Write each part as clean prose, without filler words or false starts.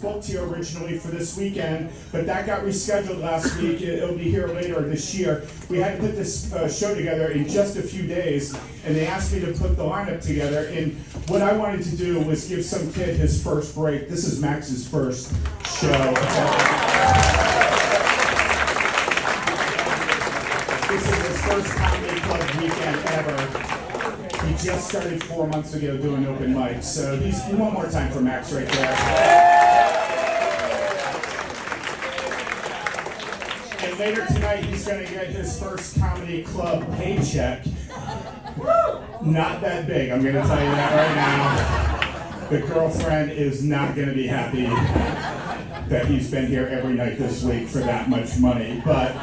booked here originally for this weekend, but that got rescheduled last week. It'll be here later this year. We had to put this show together in just a few days, and they asked me to put the lineup together. And what I wanted to do was give some kid his first break. This is Max's first show. This is his first comedy club weekend ever. He just started 4 months ago doing open mics, so he's one more time for Max right there. And later tonight, he's going to get his first comedy club paycheck. Not that big, I'm going to tell you that right now. The girlfriend is not going to be happy that he's been here every night this week for that much money, but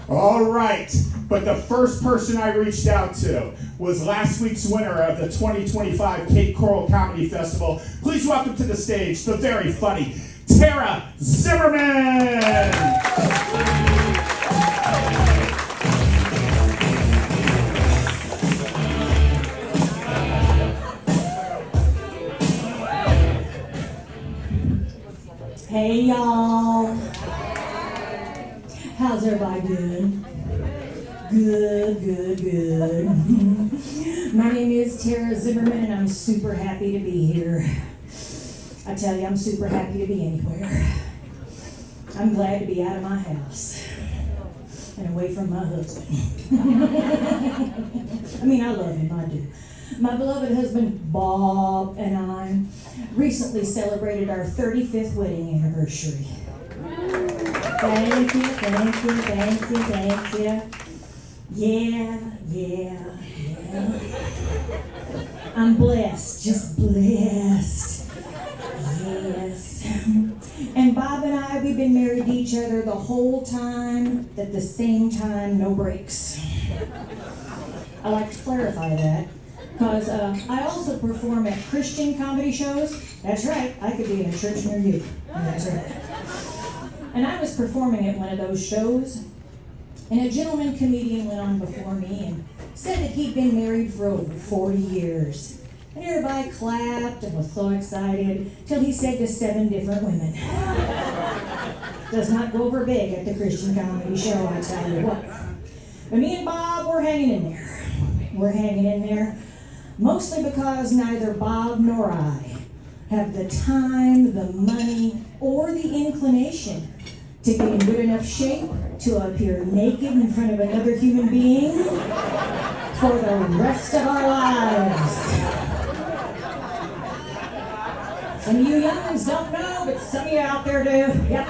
all right. But the first person I reached out to was last week's winner of the 2025 Cape Coral Comedy Festival. Please welcome to the stage the very funny Tara Zimmerman. Hey y'all. How's everybody doing? Good. My name is Tara Zimmerman, and I'm super happy to be here. I tell you, I'm super happy to be anywhere. I'm glad to be out of my house and away from my husband. I mean, I love him, I do. My beloved husband, Bob, and I recently celebrated our 35th wedding anniversary. Thank you. Yeah. I'm blessed, just blessed. Yes. And Bob and I, we've been married to each other the whole time, at the same time, no breaks. I like to clarify that, because I also perform at Christian comedy shows. That's right, I could be in a church near you. That's right. And I was performing at one of those shows, and a gentleman comedian went on before me and said that he'd been married for over 40 years. And everybody clapped and was so excited till he said to 7 different women. Does not go over big at the Christian comedy show, I tell you what. But me and Bob, we're hanging in there. We're hanging in there, mostly because neither Bob nor I have the time, the money, or the inclination to be in good enough shape to appear naked in front of another human being for the rest of our lives. Some of you young ones don't know, but some of you out there do. Yep,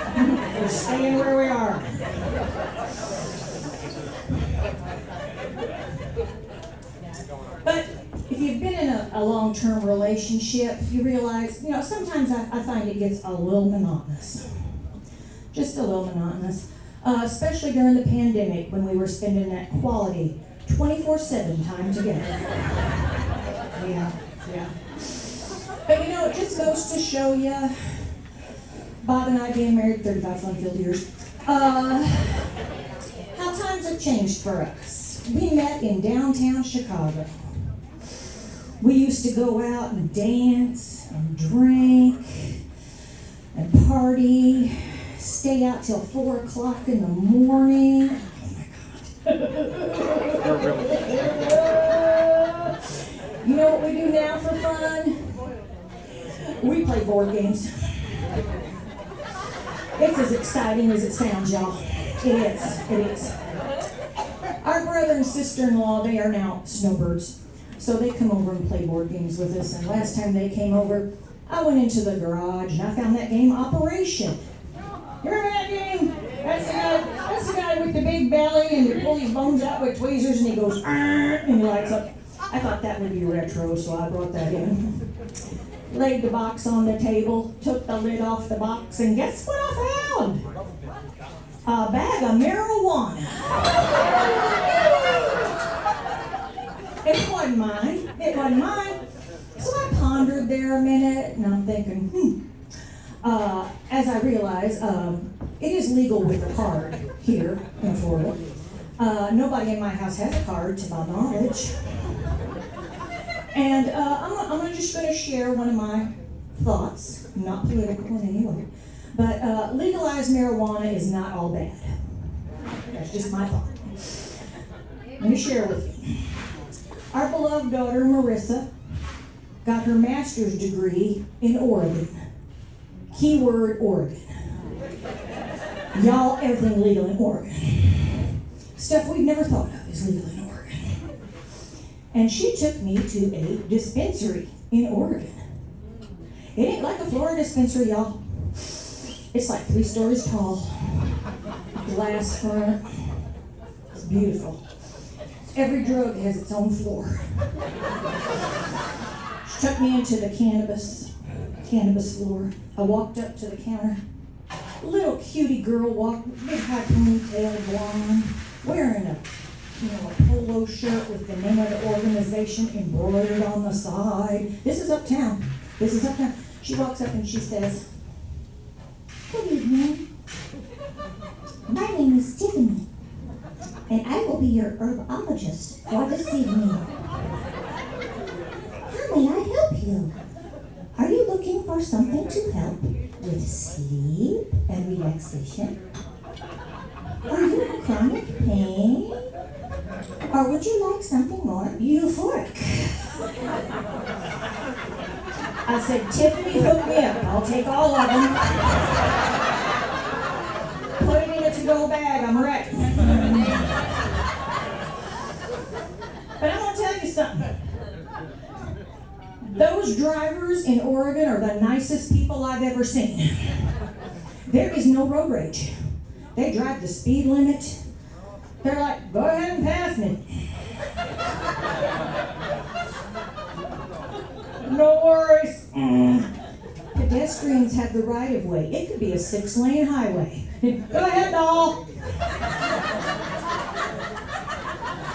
we're staying where we are. But if you've been in a long-term relationship, you realize, sometimes I find it gets a little monotonous. Just a little monotonous. Especially during the pandemic when we were spending that quality 24/7 time together. Yeah. But it just goes to show you, Bob and I being married 35 fun-filled years, how times have changed for us. We met in downtown Chicago. We used to go out and dance and drink and party, stay out till 4 o'clock in the morning. Oh my God. You know what we do now for fun? We play board games. It's as exciting as it sounds, y'all. It is. Our brother and sister-in-law, they are now snowbirds. So they come over and play board games with us. And last time they came over, I went into the garage and I found that game Operation. You remember that game? That's the guy with the big belly and you pull his bones out with tweezers and he goes, and he lights up. I thought that would be retro, so I brought that in. Laid the box on the table, took the lid off the box, and guess what I found? A bag of marijuana. It wasn't mine. So I pondered there a minute, and I'm thinking, as I realize, it is legal with a card here in Florida. Nobody in my house has a card, to my knowledge. And I'm just going to share one of my thoughts, not political in any way, but legalized marijuana is not all bad. That's just my thought. Let me share with you. Our beloved daughter, Marissa, got her master's degree in Oregon. Keyword Oregon. Y'all, everything legal in Oregon. Stuff we've never thought of is legal in Oregon. And she took me to a dispensary in Oregon. It ain't like a Florida dispensary, y'all. It's like 3 stories tall, glass front. It's beautiful. Every drug has its own floor. She took me into the cannabis floor. I walked up to the counter. A little cutie girl walked, big high ponytail, blonde, wearing a polo shirt with the name of the organization embroidered on the side. This is uptown. She walks up and she says, "Good evening. My name is Tiffany, and I will be your herbologist for this evening. How may I help you? Are you looking for something to help with sleep and relaxation? Are you in chronic pain? Or would you like something more euphoric?" I said, "Tiffany, hook me up. I'll take all of them. Put it in a to-go bag. I'm ready." But I'm going to tell you something. Those drivers in Oregon are the nicest people I've ever seen. There is no road rage. They drive the speed limit. They're like, "Go ahead and pass me." No worries. Pedestrians have the right of way. It could be a 6-lane highway. Go ahead, doll. Would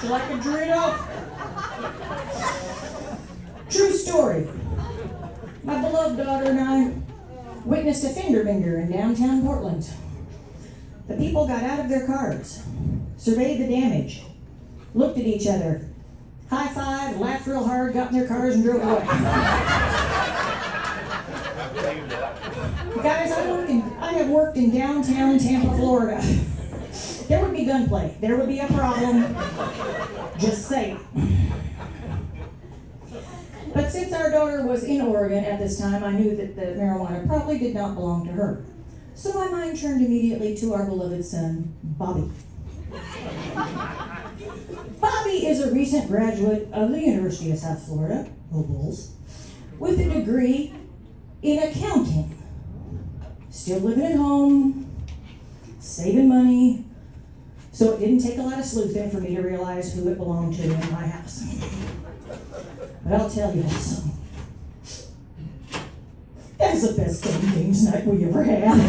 you like a Dorito? True story. My beloved daughter and I witnessed a fender bender in downtown Portland. The people got out of their cars, surveyed the damage, looked at each other, high-fived, laughed real hard, got in their cars, and drove away. Guys, I have worked in downtown Tampa, Florida. There would be gunplay. There would be a problem. Just saying. But since our daughter was in Oregon at this time, I knew that the marijuana probably did not belong to her. So my mind turned immediately to our beloved son, Bobby. Bobby is a recent graduate of the University of South Florida, Go Bulls, with a degree in accounting. Still living at home, saving money, so it didn't take a lot of sleuthing for me to realize who it belonged to in my house. But I'll tell you something. That's the best games night we ever had.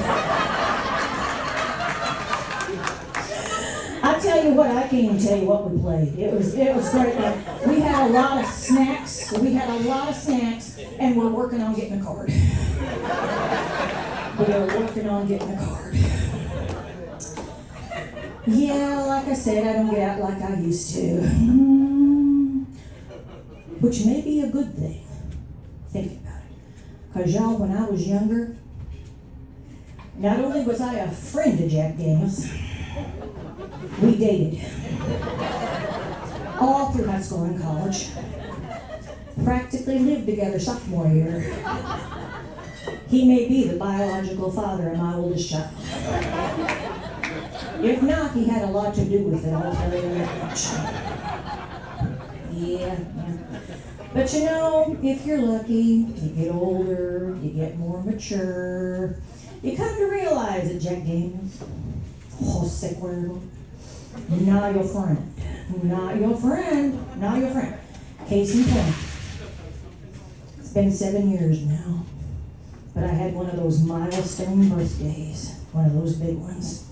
I tell you what, I can't even tell you what we played. It was great. We had a lot of snacks. And we're working on getting a card. Yeah, like I said, I don't get out like I used to. Which may be a good thing. Think about it. Because y'all, when I was younger, not only was I a friend to Jack Daniels, we dated. All through high school and college. Practically lived together sophomore year. He may be the biological father of my oldest child. If not, he had a lot to do with it, I'll tell you that much. Yeah. But you know, if you're lucky, you get older, you get more mature, you come to realize that Jack Daniels, Jose Cuervo, not your friend. Case in point. It's been 7 years now, but I had one of those milestone birthdays, one of those big ones.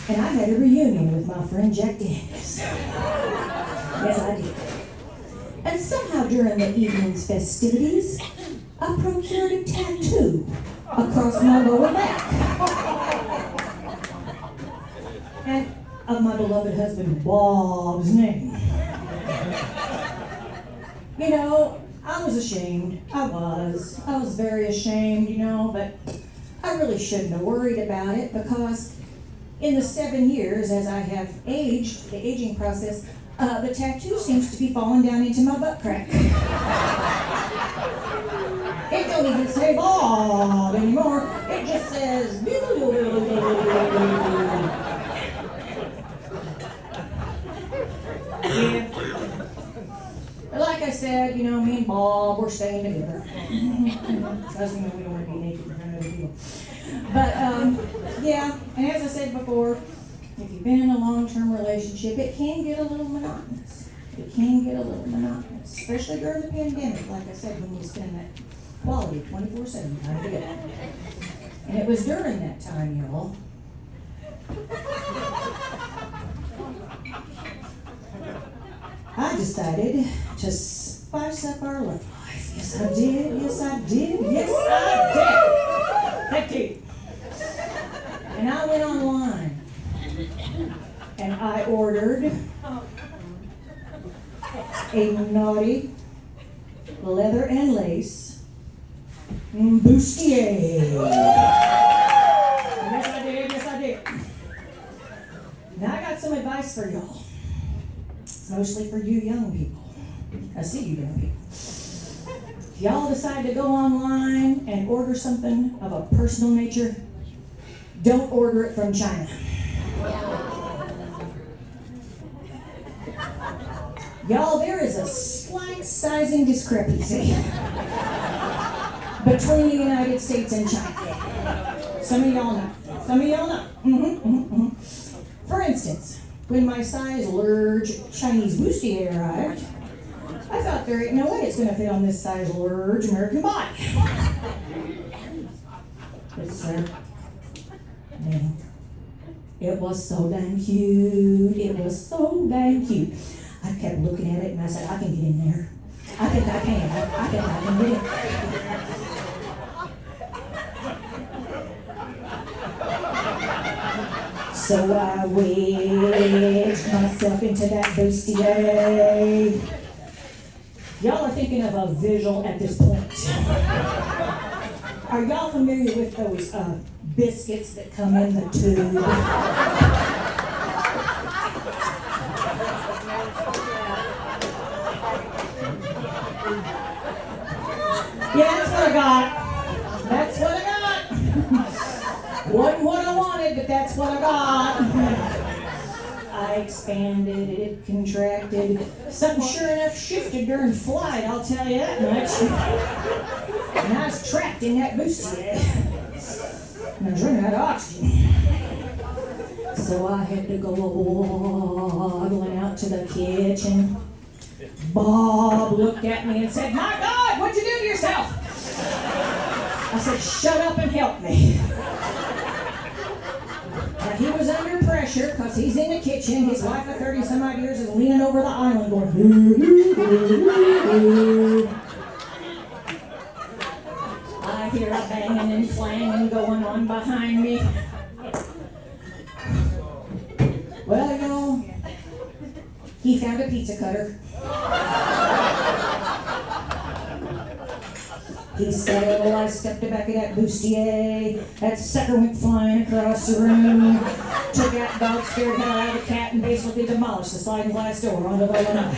And I had a reunion with my friend Jack Daniels. Yes, I did. And somehow during the evening's festivities, I procured a tattoo across my lower back. And of my beloved husband Bob's name. You know, I was ashamed. I was very ashamed, but I really shouldn't have worried about it because in the 7 years as I have aged, the aging process, the tattoo seems to be falling down into my butt crack. It don't even say Bob anymore. It just says. Yeah. But like I said, me and Bob, we're staying together. Because we don't want to be naked in front of other people. But yeah, and as I said before, if you've been in a long-term relationship, it can get a little monotonous. Especially during the pandemic, like I said, when you spend that quality 24/7 time together. And it was during that time, y'all, I decided to spice up our love life. Yes, I did. Thank you. And I went online and I ordered a naughty leather and lace bustier. Yes, I did. Now I got some advice for y'all. It's mostly for you young people. I see you young people. If y'all decide to go online and order something of a personal nature, don't order it from China. Y'all, there is a slight sizing discrepancy between the United States and China. Some of y'all know. For instance, when my size large Chinese bustier arrived, I thought there ain't no way it's going to fit on this size large American body. But sir, man, it was so dang cute. I kept looking at it and I said, I can get in there. I think I can get in. So I wedged myself into that bustier. Y'all are thinking of a visual at this point. Are y'all familiar with those biscuits that come in the tube? Yeah, that's what I got. Wasn't what I wanted, but that's what I got. I expanded, it contracted. Something sure enough shifted during flight, I'll tell you that much. And I was trapped in that bustier. And I was running out of oxygen. So I had to go waddling out to the kitchen. Bob looked at me and said, "My God, what'd you do to yourself?" I said, "Shut up and help me." Now he was under pressure because he's in the kitchen. His wife of 30 some odd years is leaning over the island going, I hear a banging and clanging going on behind me. Well, he found a pizza cutter. He said, "Oh, I stepped back at that bustier. That sucker went flying across the room, took that dog, scared hell out of the cat, and basically demolished the sliding glass door onto the lanai."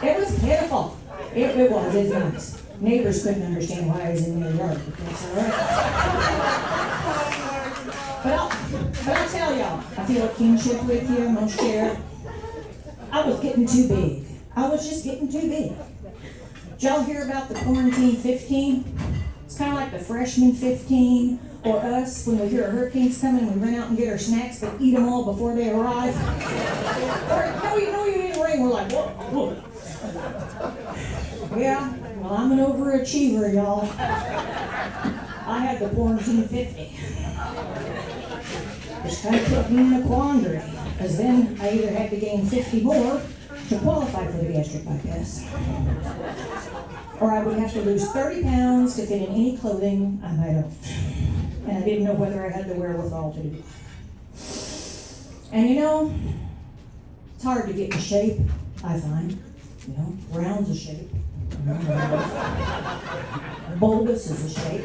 It was pitiful. It was nice. Neighbors couldn't understand why I was in their yard, but that's all right. But I'll tell y'all, I feel a kinship with you. I'm gonna share. I was getting too big. I was just getting too big. Did y'all hear about the quarantine 15? It's kind of like the freshman 15, or us when we hear a hurricane's coming, we run out and get our snacks, but eat them all before they arrive. Or, no, you didn't ring. We're like, whoa. Yeah, well, I'm an overachiever, y'all. I had the quarantine 50. Which kind of put me in a quandary, because then I either had to gain 50 more to qualify for the gastric bypass, or I would have to lose 30 pounds to fit in any clothing I might own. And I didn't know whether I had the wherewithal to do it. And it's hard to get in shape, I find. You know, round's a shape. Bulbous is a shape.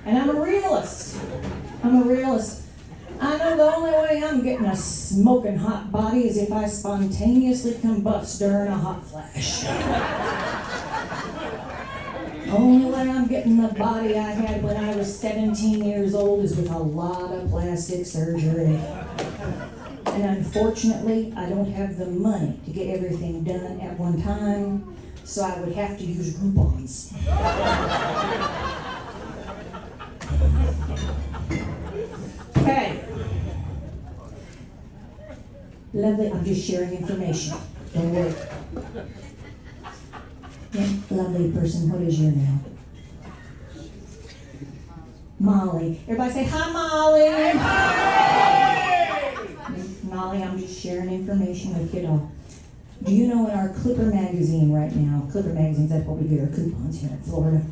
And I'm a realist. I know the only way I'm getting a smoking hot body is if I spontaneously combust during a hot flash. Only way I'm getting the body I had when I was 17 years old is with a lot of plastic surgery. And unfortunately, I don't have the money to get everything done at one time, so I would have to use Groupons. Okay. Lovely, I'm just sharing information. Don't worry. Yeah, lovely person, what is your name? Molly. Everybody say, hi, Molly. Hi. Molly, I'm just sharing information with you all. Do you know in our Clipper magazine right now, Clipper magazines, that's what we get our coupons here in Florida.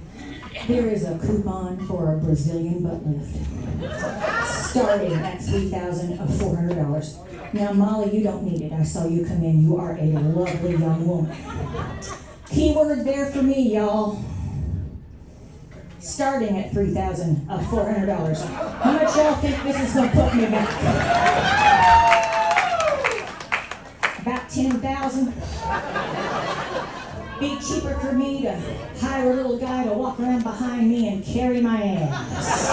There is a coupon for a Brazilian butt lift, starting at $3,400. Now, Molly, you don't need it. I saw you come in. You are a lovely young woman. Keyword there for me, y'all. Starting at $3,400. How much y'all think this is going to put me back? About $10,000. Be cheaper for me to hire a little guy to walk around behind me and carry my ass.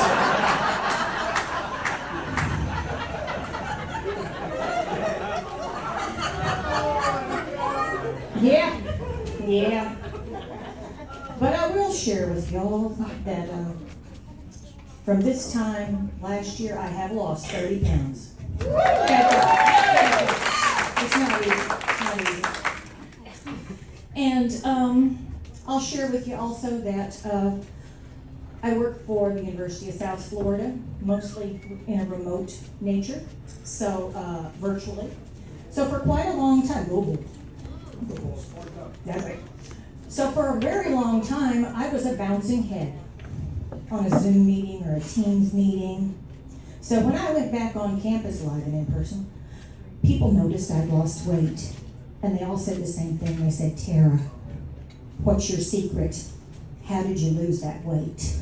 Yeah. But I will share with y'all that from this time last year, I have lost 30 pounds. It's not easy. And I'll share with you also that I work for the University of South Florida, mostly in a remote nature, so virtually. So for quite a long time, that's right. So for a very long time, I was a bouncing head on a Zoom meeting or a Teams meeting. So when I went back on campus live and in person, people noticed I'd lost weight. And they all said the same thing. They said, Tara, what's your secret? How did you lose that weight?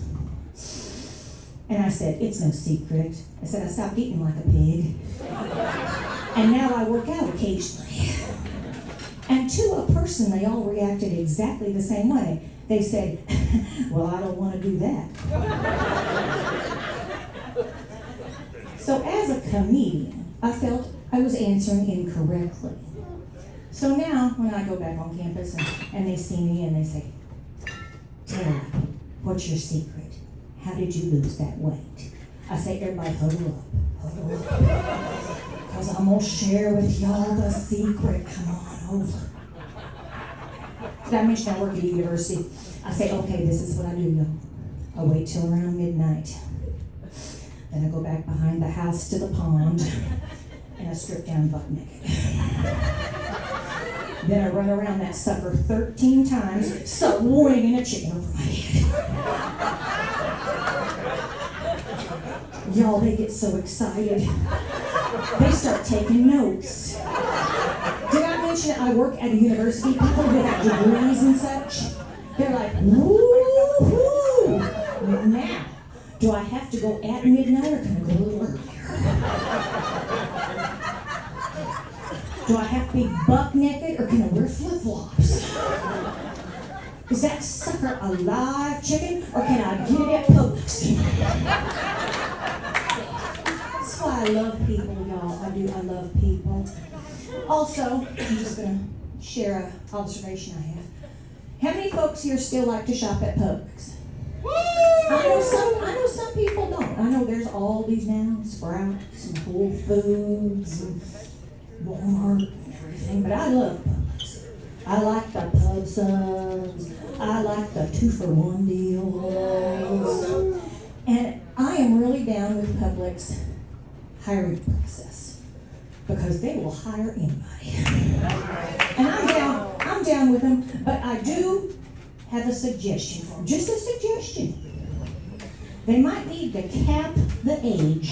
And I said, it's no secret. I said, I stopped eating like a pig. And now I work out occasionally. And to a person, they all reacted exactly the same way. They said, well, I don't want to do that. So as a comedian, I felt I was answering incorrectly. So now, when I go back on campus and they see me and they say, Tara, what's your secret? How did you lose that weight? I say, everybody huddle up. Because I'm going to share with y'all the secret. Come on over. Did I mention I work at a university? I say, okay, this is what I do, y'all. I wait till around midnight. Then I go back behind the house to the pond and I strip down butt naked. Then I run around that sucker 13 times, swinging a chicken over my head. Y'all, they get so excited. They start taking notes. Did I mention I work at a university? People who have degrees and such, they're like, woo-hoo! Now, do I have to go at midnight or can I go a little earlier? Do I have to be buck naked or can I wear flip-flops? Is that sucker a live chicken or can I get it at Publix? That's why I love people, y'all. I love people. Also, I'm just going to share an observation I have. How many folks here still like to shop at Publix? I know some people don't. I know there's Aldi's now, Sprouts and Whole Foods and Walmart and everything, but I love Publix. I like the Pub Subs. I like the 2-for-1 deals. And I am really down with Publix hiring process because they will hire anybody. And I'm down with them, but I do have a suggestion for them. Just a suggestion. They might need to cap the age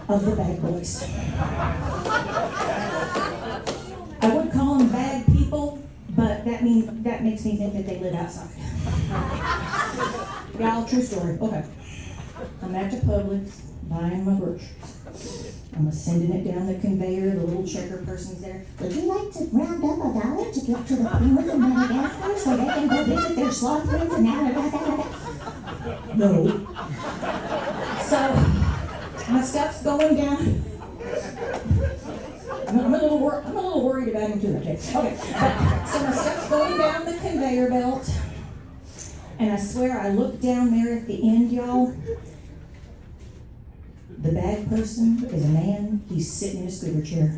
of the bad boys. I would call that makes me think that they live outside. Y'all, true story. Okay. I'm at the Publix buying my groceries. I'm sending it down the conveyor, the little checker person's there. Would you like to round up $1 to give to the Penguins in Madagascar so they can go visit their sloth friends and No. So, my stuff's going down. I'm a little worried about him too, okay? Okay, but, so my stuff's going down the conveyor belt, and I swear I looked down there at the end, y'all. The bag person is a man. He's sitting in a scooter chair.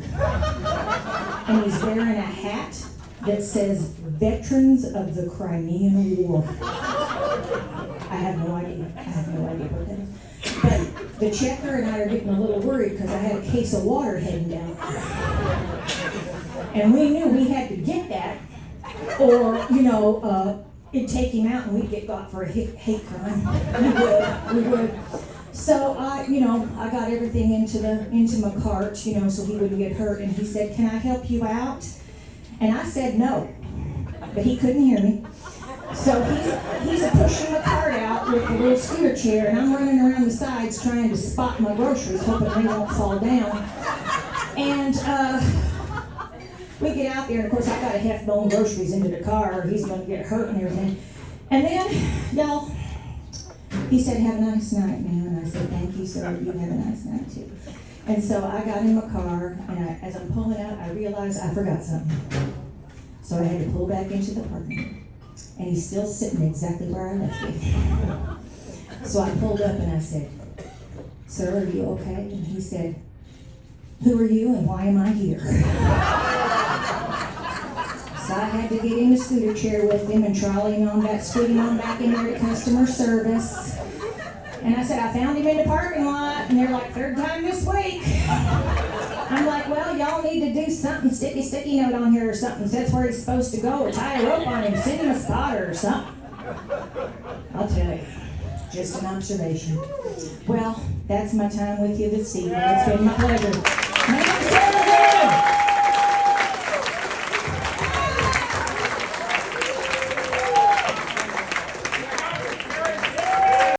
And he's wearing a hat that says Veterans of the Crimean War. I have no idea what that is. But the checker and I are getting a little worried because I had a case of water heading down. And we knew we had to get that, or, it'd take him out and we'd get got for a hate crime. We would. So I got everything into my cart, so he wouldn't get hurt. And he said, "Can I help you out?" And I said no, but he couldn't hear me. So he's pushing the cart out with the little scooter chair, and I'm running around the sides trying to spot my groceries, hoping they won't fall down. And we get out there, and of course I got to heft bone groceries into the car, or he's going to get hurt and everything. And then, y'all, he said, "Have a nice night, ma'am." And I said, "Thank you, sir. You have a nice night, too." And so I got in my car, and as I'm pulling out, I realized I forgot something. So I had to pull back into the parking lot. And he's still sitting exactly where I left him. So I pulled up and I said, "Sir, are you okay?" And he said, "Who are you and why am I here?" So I had to get in the scooter chair with him and scooting on back in there to customer service. And I said, "I found him in the parking lot." And they're like, "Third time this week." I'm like, "Well, y'all need to do something, sticky note on here or something. That's where he's supposed to go, or tie a rope on him, send him a spotter or something." I'll tell you, just an observation. Well, that's my time with you this evening. It's been my pleasure.